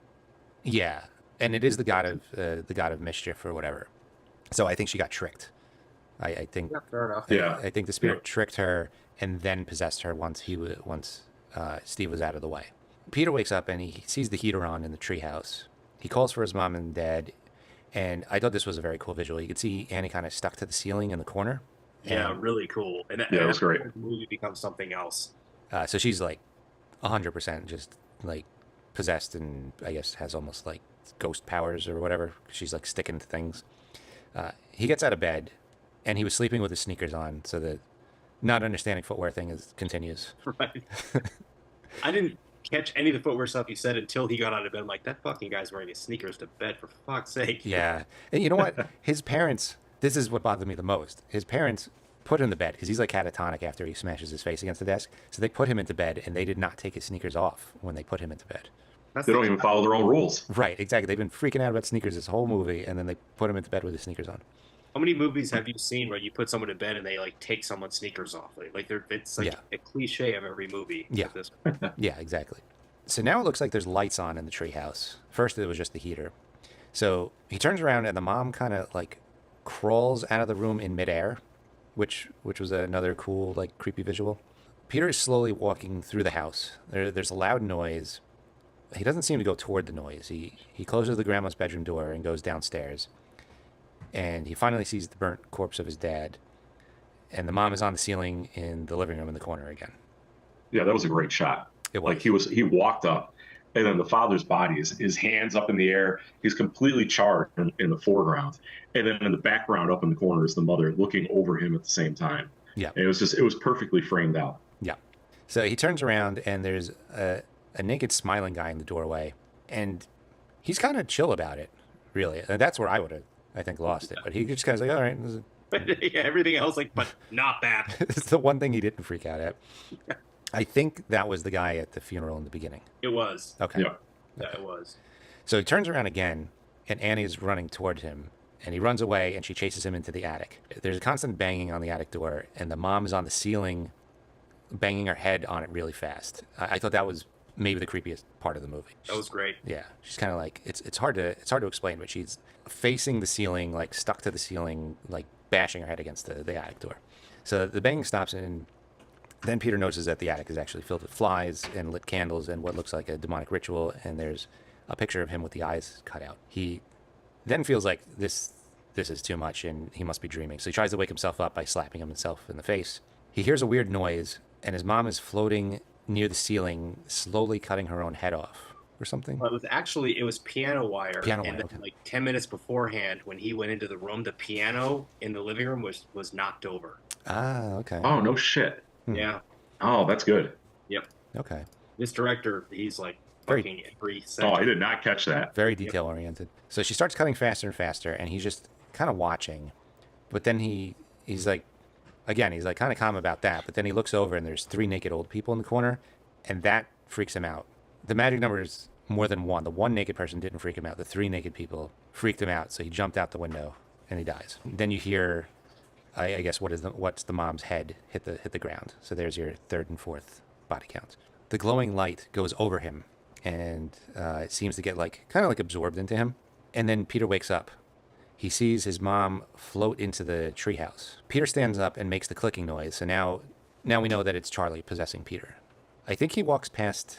Yeah, and it is the god of mischief or whatever. So I think she got tricked. I think. Yeah, fair enough. Yeah, I think the spirit tricked her and then possessed her once Steve was out of the way. Peter wakes up and he sees the heater on in the treehouse. He calls for his mom and dad. And I thought this was a very cool visual. You could see Annie kind of stuck to the ceiling in the corner. Yeah, really cool. And it was great. The movie becomes something else. So she's like 100% just like possessed, and I guess has almost like ghost powers or whatever. She's like sticking to things. He gets out of bed, and he was sleeping with his sneakers on, so the not understanding footwear thing continues. Right. I didn't catch any of the footwear stuff he said until he got out of bed. I'm like, that fucking guy's wearing his sneakers to bed, for fuck's sake. Yeah. And you know what? His parents, this is what bothered me the most. His parents put him to bed because he's like catatonic after he smashes his face against the desk. So they put him into bed, and they did not take his sneakers off when they put him into bed. They don't even follow their own rules. Right, exactly. They've been freaking out about sneakers this whole movie, and then they put him into bed with his sneakers on. How many movies have you seen where you put someone to bed and they like take someone's sneakers off? It's like a cliche of every movie. Yeah. Yeah, exactly. So now it looks like there's lights on in the treehouse. First, it was just the heater. So he turns around, and the mom kind of like crawls out of the room in midair, which was another cool, like creepy visual. Peter is slowly walking through the house. There's a loud noise. He doesn't seem to go toward the noise. He closes the grandma's bedroom door and goes downstairs. And he finally sees the burnt corpse of his dad. And the mom is on the ceiling in the living room in the corner again. Yeah, that was a great shot. It was. Like he walked up, and then the father's body is his hands up in the air. He's completely charred in the foreground, and then in the background, up in the corner, is the mother looking over him at the same time. Yeah, and it was perfectly framed out. Yeah. So he turns around, and there's a naked, smiling guy in the doorway, and he's kind of chill about it, really. And that's where I would have, I think, lost it. But he just kind of like, all right. Yeah, everything else, like, but not that. It's the one thing he didn't freak out at. I think that was the guy at the funeral in the beginning. It was. Okay. Yeah, it was. So he turns around again, and Annie is running toward him, and he runs away, and she chases him into the attic. There's a constant banging on the attic door, and the mom is on the ceiling, banging her head on it really fast. I thought that was maybe the creepiest part of the movie. That was great. Yeah, she's kind of like it's hard to explain, but she's facing the ceiling, like stuck to the ceiling, like bashing her head against the attic door. So the banging stops, and then Peter notices that the attic is actually filled with flies and lit candles and what looks like a demonic ritual, and there's a picture of him with the eyes cut out. He then feels like this is too much, and he must be dreaming. So he tries to wake himself up by slapping himself in the face. He hears a weird noise, and his mom is floating near the ceiling, slowly cutting her own head off or something. Well, it was piano wire. Piano and wire, then, like 10 minutes beforehand, when he went into the room, the piano in the living room was knocked over. Ah, okay. Oh, no shit. Yeah. Oh, that's good. Yep. Okay. This director, he's like Very- fucking every second. Oh, I did not catch that. Very detail oriented. So she starts cutting faster and faster, and he's just kind of watching. But then he's like, again, he's like kind of calm about that. But then he looks over, and there's 3 naked old people in the corner, and that freaks him out. The magic number is more than one. The one naked person didn't freak him out. The three naked people freaked him out, so he jumped out the window and he dies. Then you hear, I guess, what's the mom's head hit the ground. So there's your third and fourth body counts. The glowing light goes over him, and it seems to get kind of like absorbed into him. And then Peter wakes up. He sees his mom float into the treehouse. Peter stands up and makes the clicking noise. So now we know that it's Charlie possessing Peter. I think he walks past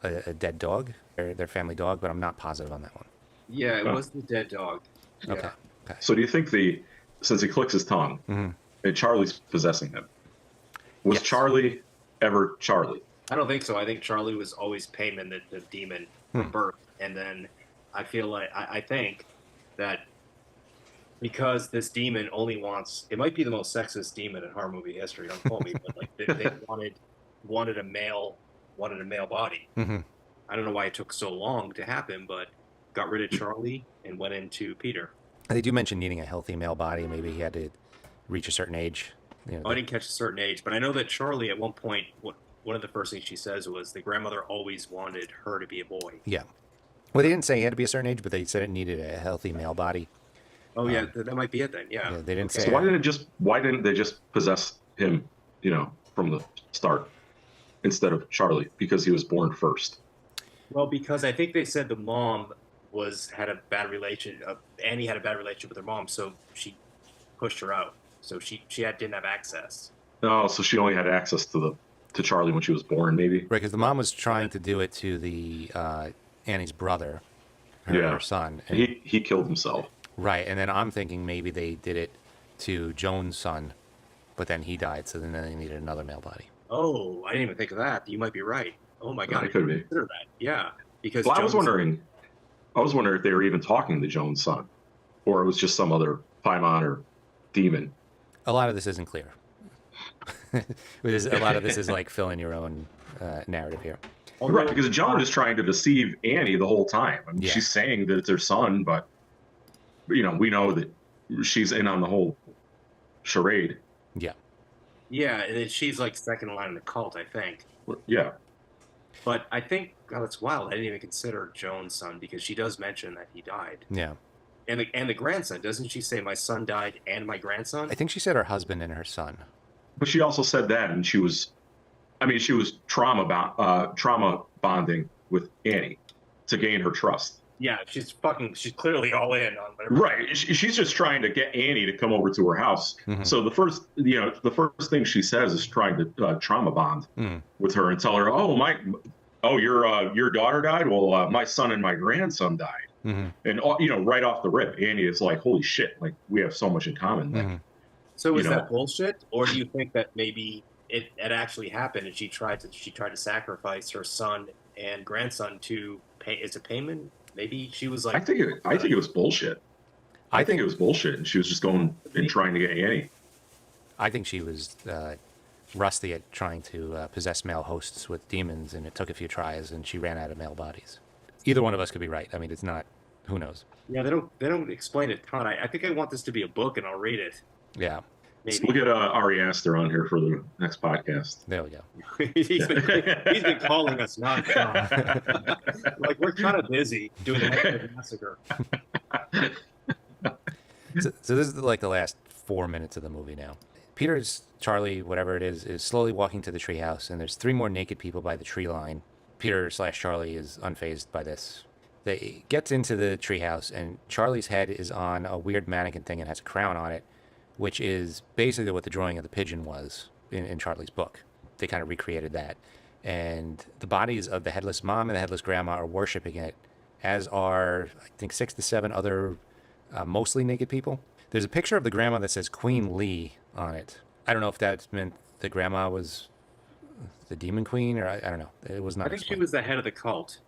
a dead dog, their family dog, but I'm not positive on that one. Yeah, it was the dead dog. Yeah. Okay. So do you think since he clicks his tongue, and Charlie's possessing him, was Charlie ever Charlie? I don't think so. I think Charlie was always Paimon, the demon from birth. And then I feel like, I think that because this demon only wants, it might be the most sexist demon in horror movie history, don't quote me, but they wanted a male body. I don't know why it took so long to happen, but got rid of Charlie and went into Peter. They do mention needing a healthy male body. Maybe he had to reach a certain age. I didn't catch a certain age, but I know that Charlie at one point, one of the first things she says was the grandmother always wanted her to be a boy. Yeah. Well, they didn't say he had to be a certain age, but they said it needed a healthy male body. Oh yeah, that might be it then. Yeah. They didn't say. So why didn't they just possess him, from the start instead of Charlie, because he was born first? Well, because I think they said the mom had a bad relation. Annie had a bad relationship with her mom, so she pushed her out. So she didn't have access. Oh, so she only had access to Charlie when she was born, maybe. Right, because the mom was trying to do it to the Annie's brother, her son. And he killed himself. Right, and then I'm thinking maybe they did it to Joan's son, but then he died, so then they needed another male body. Oh, I didn't even think of that. You might be right. Oh my God, it could be. Consider that. Yeah, because I was wondering if they were even talking to Joan's son, or it was just some other Paimon or demon. A lot of this isn't clear. A lot of this is like fill in your own narrative here. Right, because Joan is trying to deceive Annie the whole time. I mean, she's saying that it's her son, but we know that she's in on the whole charade. Yeah. Yeah, and then she's like second line in the cult, I think. Yeah. But I think, God, that's wild. I didn't even consider Joan's son because she does mention that he died. Yeah. And the grandson, doesn't she say my son died and my grandson? I think she said her husband and her son. But she also said that, and she was trauma bonding with Annie to gain her trust. Yeah, she's clearly all in on whatever. Right. She's just trying to get Annie to come over to her house. So the first thing she says is trying to trauma bond with her and tell her, your daughter died? Well, my son and my grandson died. And right off the rip, Annie is like, holy shit, like we have so much in common. So is that bullshit, or do you think that maybe it actually happened and she tried to sacrifice her son and grandson to is it Paimon? Maybe she was like. I think it was bullshit. I think it was bullshit, and she was just going and trying to get Annie. I think she was rusty at trying to possess male hosts with demons, and it took a few tries, and she ran out of male bodies. Either one of us could be right. I mean, it's not. Who knows? Yeah, they don't explain it a ton. I think I want this to be a book, and I'll read it. Yeah. So we'll get Ari Aster on here for the next podcast. There we go. he's been calling us nonstop. Like we're kind of busy doing the massacre. So this is like the last 4 minutes of the movie now. Peter's Charlie, whatever it is slowly walking to the treehouse, and there's 3 more naked people by the tree line. Peter/Charlie is unfazed by this. They gets into the treehouse, and Charlie's head is on a weird mannequin thing and has a crown on it, which is basically what the drawing of the pigeon was in Charlie's book. They kind of recreated that. And the bodies of the headless mom and the headless grandma are worshiping it, as are, I think, 6 to 7 other mostly naked people. There's a picture of the grandma that says Queen Lee on it. I don't know if that meant the grandma was the demon queen, or I don't know. It was not. I think she was the head of the cult.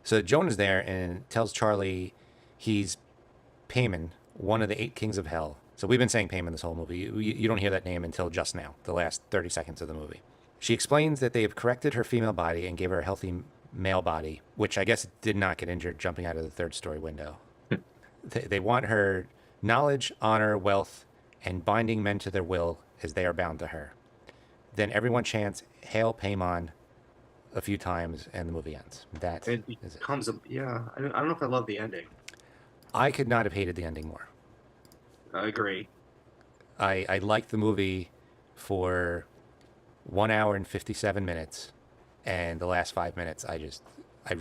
So Joan is there and tells Charlie he's Paimon, one of the 8 kings of hell. So we've been saying Paimon this whole movie. You don't hear that name until just now, the last 30 seconds of the movie. She explains that they have corrected her female body and gave her a healthy male body, which I guess did not get injured jumping out of the 3rd-story window. They want her knowledge, honor, wealth, and binding men to their will as they are bound to her. Then everyone chants, "Hail Paimon," a few times, and the movie ends. That It is it. becomes a I don't know if I love the ending. I could not have hated the ending more. I agree. I liked the movie for 1 hour and 57 minutes, and the last 5 minutes I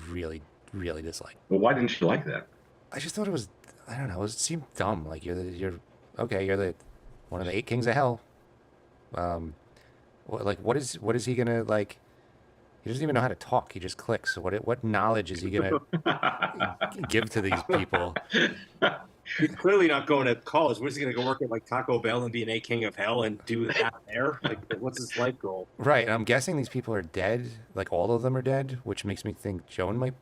really, really disliked. Well, why didn't you like that? I just thought it was, I don't know, it seemed dumb. Like you're the one of the 8 kings of hell. What is he gonna like? He doesn't even know how to talk. He just clicks. So what knowledge is he gonna give to these people? He's clearly not going to college. What is he going to go work at like Taco Bell and be an 8 king of hell and do that there? Like, what's his life goal? Right. And I'm guessing these people are dead. Like all of them are dead, which makes me think Joan might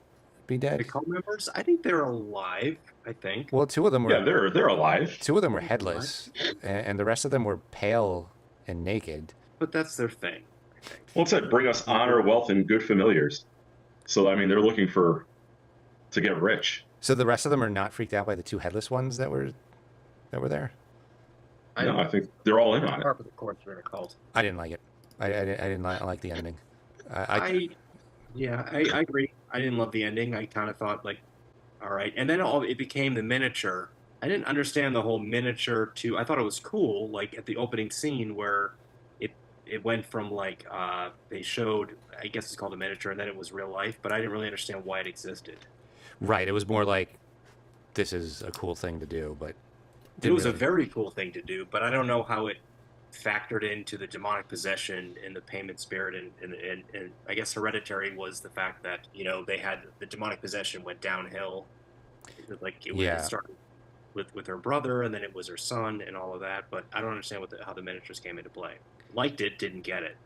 be dead. The cult members? I think they're alive. I think. Well, 2 of them were. Yeah, they're alive. 2 of them were headless, and the rest of them were pale and naked. But that's their thing. Well, it said bring us honor, wealth, and good familiars. So I mean, they're looking to get rich. So the rest of them are not freaked out by the 2 headless ones that were there. No, I think they're all in on it. Part of the courts are in a cult. I didn't like it. I didn't like the ending. I agree. I didn't love the ending. I kind of thought like, all right, and then it became the miniature. I didn't understand the whole miniature I thought it was cool, like at the opening scene where it went from like they showed, I guess it's called a miniature, and then it was real life, but I didn't really understand why it existed. Right. It was more like, this is a cool thing to do, but it was a very cool thing to do, but I don't know how it factored into the demonic possession and the Paimon spirit, and I guess Hereditary was the fact that they had the demonic possession went downhill, like it started with her brother, and then it was her son and all of that. But I don't understand how the miniatures came into play. Liked it, didn't get it.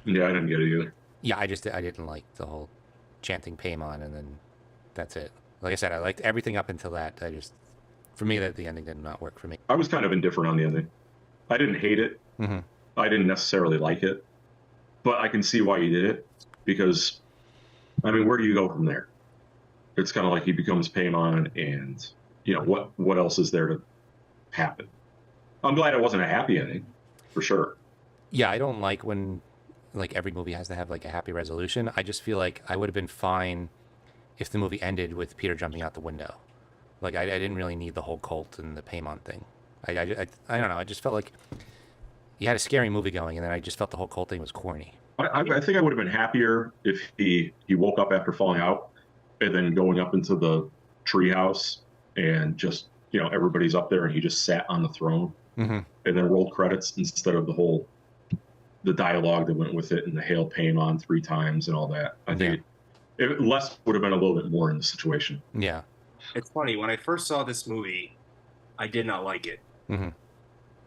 Yeah, I didn't get it either. Yeah, I didn't like the whole chanting Paimon, and then that's it. Like I said, I liked everything up until that. For me, the ending did not work for me. I was kind of indifferent on the ending. I didn't hate it. Mm-hmm. I didn't necessarily like it, but I can see why you did it, because, I mean, where do you go from there? It's kind of like he becomes Paimon, and what else is there to happen? I'm glad it wasn't a happy ending, for sure. Yeah, I don't like when like every movie has to have like a happy resolution. I just feel like I would have been fine if the movie ended with Peter jumping out the window. Like I didn't really need the whole cult and the Paimon thing. I don't know. I just felt like you had a scary movie going, and then I just felt the whole cult thing was corny. I think I would have been happier if he woke up after falling out and then going up into the treehouse, and just everybody's up there and he just sat on the throne, mm-hmm. and then rolled credits instead of the dialogue that went with it and the Hail Paimon 3 times and all that. I think less would have been a little bit more in the situation. Yeah. It's funny, when I first saw this movie, I did not like it. Mm-hmm.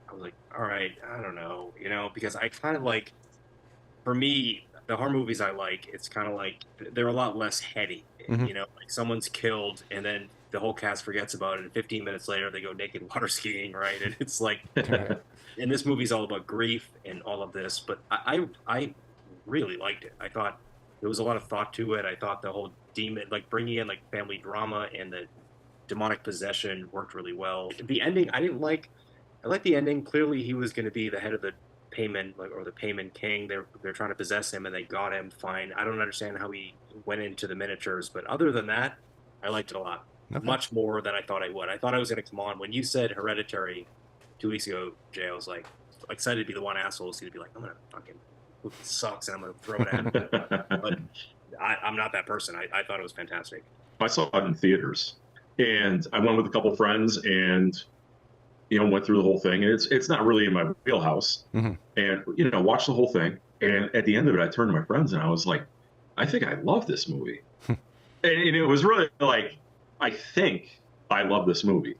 I was like, all right, I don't know, because I kind of like, for me, the horror movies I like, it's kind of like, they're a lot less heady. Mm-hmm. Like someone's killed and then the whole cast forgets about it, and 15 minutes later they go naked water skiing, right? And it's like, and this movie's all about grief and all of this, but I really liked it. I thought there was a lot of thought to it. I thought the whole demon, like bringing in like family drama and the demonic possession worked really well. The ending, I liked the ending. Clearly he was going to be the head of the Paimon, or the Paimon king. They're trying to possess him, and they got him. Fine. I don't understand how he went into the miniatures, but other than that, I liked it a lot. Okay. Much more than I thought I would. I thought I was going to come on. When you said Hereditary 2 weeks ago, Jay, I was like excited to be the one asshole to be like, I'm going to fucking, it sucks, and I'm going to throw it at him. But I'm not that person. I thought it was fantastic. I saw it in theaters, and I went with a couple friends, and went through the whole thing. And it's not really in my wheelhouse. Mm-hmm. And watched the whole thing. And at the end of it, I turned to my friends and I was like, I think I love this movie. and it was really like, I think I love this movie,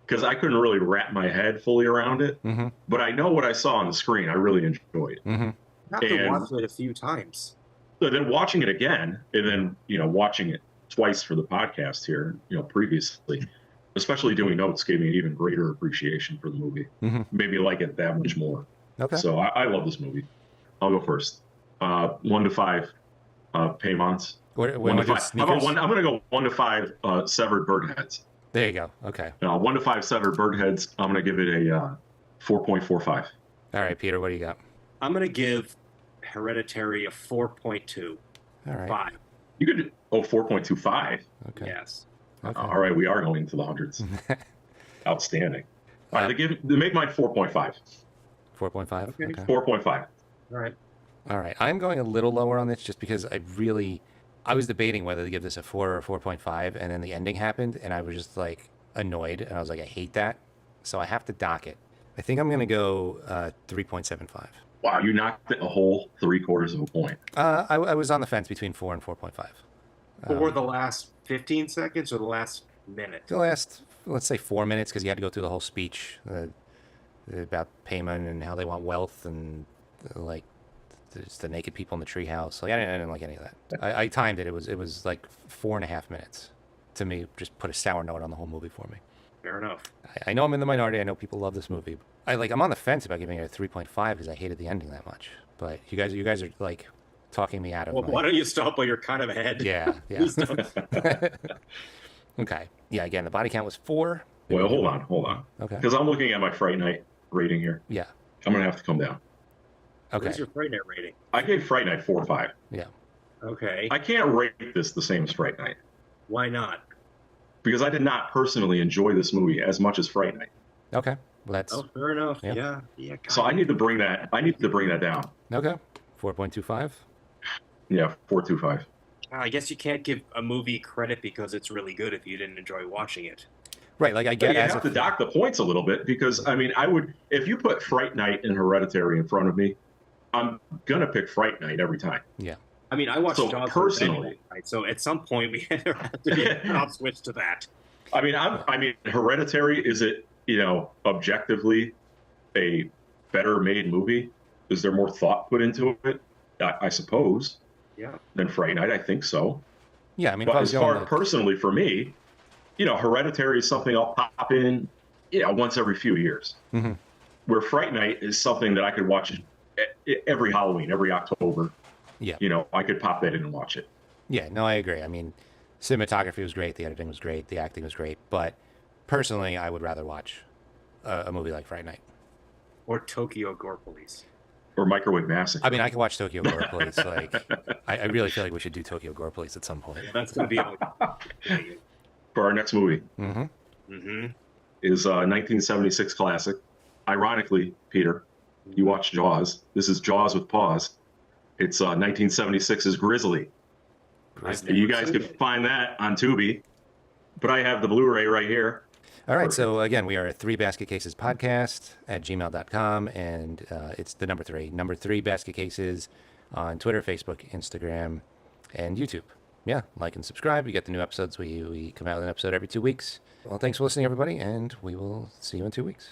because I couldn't really wrap my head fully around it. Mm-hmm. But I know what I saw on the screen. I really enjoyed. Mm-hmm. I have to watch it a few times. So then watching it again, and then watching it twice for the podcast here, previously, especially doing notes, gave me an even greater appreciation for the movie. Mm-hmm. Made me like it that much more. Okay. So I love this movie. I'll go first. 1 to 5 Paimons. 1 to 5. How about I'm going to go 1 to 5 severed bird heads. There you go. Okay. 1 to 5 severed bird heads. I'm going to give it a 4.45. All right, Peter, what do you got? I'm going to give Hereditary a 4.2. All right. 5. You could 4.25. Okay. Yes. Okay. All right, we are going into the hundreds. Outstanding. All right, they make mine 4.5. 4.5. Okay. 4.5. All right. All right. I'm going a little lower on this just because I was debating whether to give this a 4 or 4.5, and then the ending happened, and I was just like annoyed, and I was like, I hate that. So I have to dock it. I think I'm going to go 3.75. Wow, you knocked it a whole 3/4 of a point. I was on the fence between 4 and 4.5. For the last 15 seconds or the last minute? The last, let's say 4 minutes, because you had to go through the whole speech about Paimon and how they want wealth and like there's the naked people in the treehouse. Like I didn't like any of that. I timed it. It was like 4.5 minutes. To me, just put a sour note on the whole movie for me. Fair enough. I know I'm in the minority. I know people love this movie. I'm on the fence about giving it a 3.5 because I hated the ending that much. But you guys are like talking me out of. Well, why don't you stop while you're kind of ahead? Yeah. Okay. Yeah. Again, the body count was 4. Well, hold on. Okay. Because I'm looking at my Fright Night rating here. Yeah. I'm gonna have to come down. Okay. What's your Fright Night rating? I gave Fright Night 4 or 5. Yeah. Okay. I can't rate this the same as Fright Night Why not? because I did not personally enjoy this movie as much as Fright Night. Okay. Well, that's Oh, fair enough. Yeah. Yeah. So I need to bring that. Down. okay. 4.25. Yeah, 4.25. I guess you can't give a movie credit because it's really good if you didn't enjoy watching it. Right. Like I But get you as have a to dock the points a little bit because I mean I would if you put Fright Night and Hereditary in front of me, I'm gonna pick Fright Night every time. Yeah. I mean, I watched So Jaws personally, right? So at some point we have to be off switch to that. I mean, Hereditary, is it, objectively a better made movie? Is there more thought put into it? I suppose. Yeah. Than Fright Night, I think so. Yeah, I mean, but as far personally for me, Hereditary is something I'll pop in, once every few years. Mm-hmm. Where Fright Night is something that I could watch every Halloween, every October. Yeah. I could pop that in and watch it. Yeah, no, I agree. I mean, cinematography was great, the editing was great, the acting was great, but personally, I would rather watch a movie like Fright Night. Or Tokyo Gore Police. Or Microwave Massacre. I mean, I could watch Tokyo Gore Police. I really feel like we should do Tokyo Gore Police at some point. Yeah, that's going to be for our next movie. Mm-hmm. Is a 1976 classic. Ironically, Peter, you watched Jaws. This is Jaws with pause. It's 1976's Grizzly. You guys could find that on Tubi, but I have the Blu-ray right here. All right, so again, we are at 3 Basket Cases podcast at gmail.com, and it's the number 3 Basket Cases on Twitter, Facebook, Instagram, and YouTube. Yeah, like and subscribe. You get the new episodes. We come out with an episode every 2 weeks. Well, thanks for listening, everybody, and we will see you in 2 weeks.